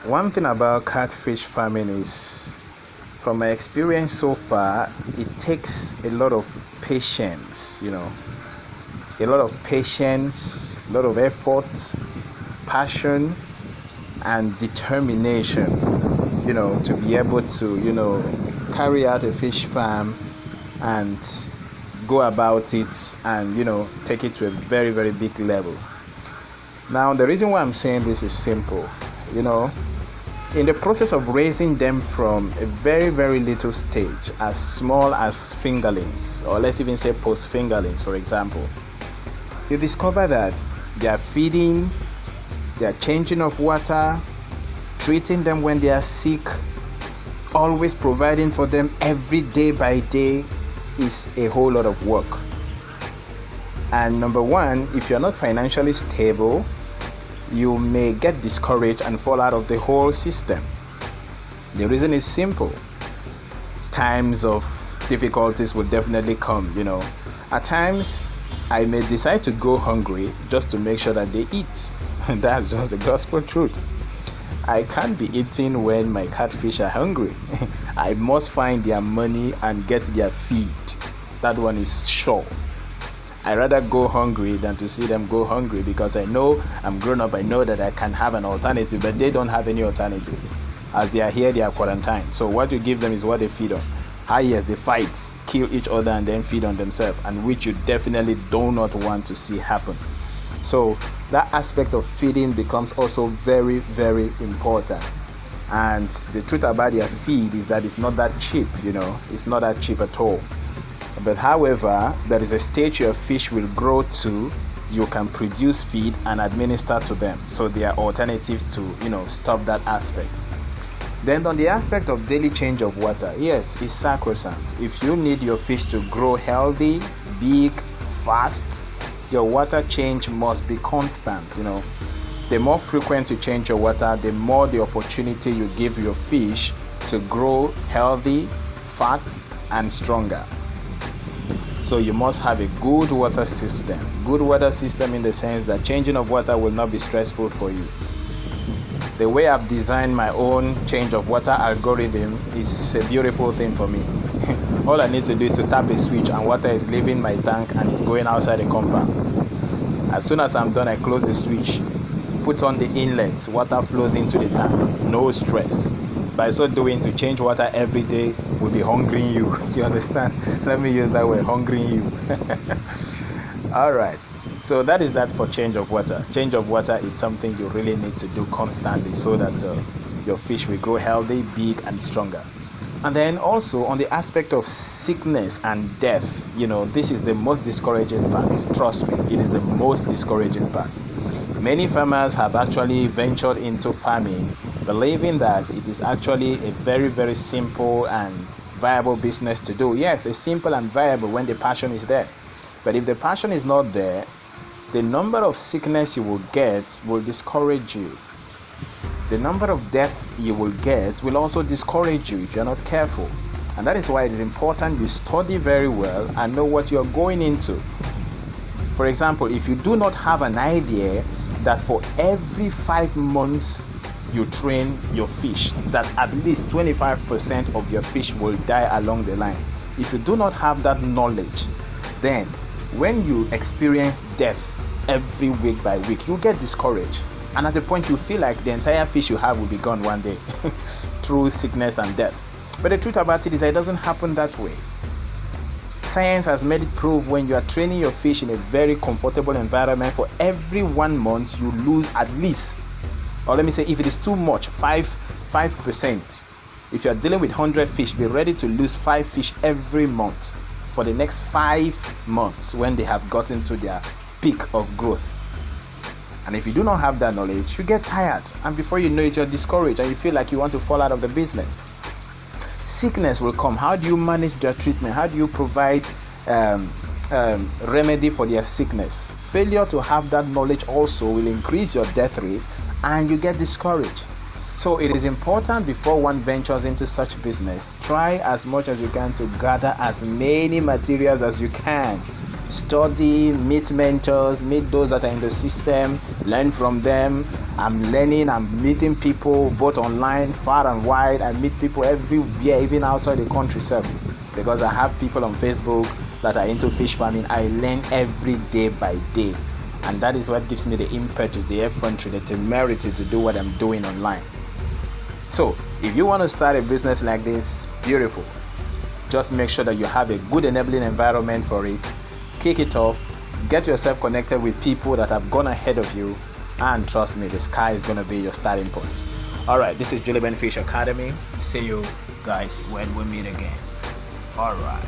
One thing about catfish farming is, from my experience so far, it takes a lot of patience, a lot of patience, a lot of effort, passion, and determination, to be able to, carry out a fish farm and go about it and, take it to a very, very big level. Now, the reason why I'm saying this is simple, in the process of raising them from a very, very little stage, as small as fingerlings, or let's even say post fingerlings, for example, you discover that they are feeding, they are changing of water, treating them when they are sick, always providing for them every day by day is a whole lot of work. And number one, if you're not financially stable, you may get discouraged and fall out of the whole system. The reason is simple. Times of difficulties will definitely come, At times, I may decide to go hungry just to make sure that they eat. That's just the gospel truth. I can't be eating when my catfish are hungry. I must find their money and get their feed. That one is sure. I rather go hungry than to see them go hungry, because I know I'm grown up. I know that I can have an alternative, but they don't have any alternative. As they are here, they are quarantined. So what you give them is what they feed on. Yes, they fight, kill each other, and then feed on themselves, and which you definitely do not want to see happen. So that aspect of feeding becomes also very, very important. And the truth about their feed is that it's not that cheap, it's not that cheap at all. But however, there is a stage your fish will grow to, you can produce feed and administer to them. So there are alternatives to, stop that aspect. Then on the aspect of daily change of water, yes, it's sacrosanct. If you need your fish to grow healthy, big, fast, your water change must be constant. The more frequent you change your water, the more the opportunity you give your fish to grow healthy, fat, and stronger. So you must have a good water system. Good water system in the sense that changing of water will not be stressful for you. The way I've designed my own change of water algorithm is a beautiful thing for me. All I need to do is to tap a switch and water is leaving my tank and it's going outside the compound. As soon as I'm done, I close the switch, put on the inlets, water flows into the tank, no stress. By so doing, to change water every day will be hungering you. You understand? Let me use that word, hungering you. All right. So that is that for change of water. Change of water is something you really need to do constantly so that your fish will grow healthy, big, and stronger. And then also on the aspect of sickness and death, this is the most discouraging part. Trust me, it is the most discouraging part. Many farmers have actually ventured into farming, believing that it is actually a very, very simple and viable business to do. Yes, it's simple and viable when the passion is there. But if the passion is not there, the number of sickness you will get will discourage you. The number of death you will get will also discourage you if you're not careful. And that is why it is important you study very well and know what you're going into. For example, if you do not have an idea that for every 5 months you train your fish, that at least 25% of your fish will die along the line. If you do not have that knowledge, then when you experience death every week by week, you get discouraged. And at the point you feel like the entire fish you have will be gone one day through sickness and death. But the truth about it is that it doesn't happen that way. Science has made it prove when you are training your fish in a very comfortable environment, for every 1 month you lose at least, or let me say, if it is too much, 5%. If you are dealing with 100 fish, be ready to lose 5 fish every month for the next 5 months when they have gotten to their peak of growth. And if you do not have that knowledge, you get tired, and before you know it, you're discouraged and you feel like you want to fall out of the business. Sickness will come. How do you manage their treatment? How do you provide remedy for their sickness? Failure to have that knowledge also will increase your death rate and you get discouraged. So it is important, before one ventures into such business, try as much as you can to gather as many materials as you can study, meet mentors, meet those that are in the system, learn from them. I'm learning, I'm meeting people both online, far and wide. I meet people everywhere, even outside the country itself, because I have people on Facebook that are into fish farming. I learn every day by day, and that is what gives me the impetus, the effrontery, the temerity to do what I'm doing online. So if you want to start a business like this, beautiful. Just make sure that you have a good enabling environment for it. Kick it off. Get yourself connected with people that have gone ahead of you, and trust me, the sky is going to be your starting point. All right, this is Julian Fish Academy. See you guys when we meet again. All right.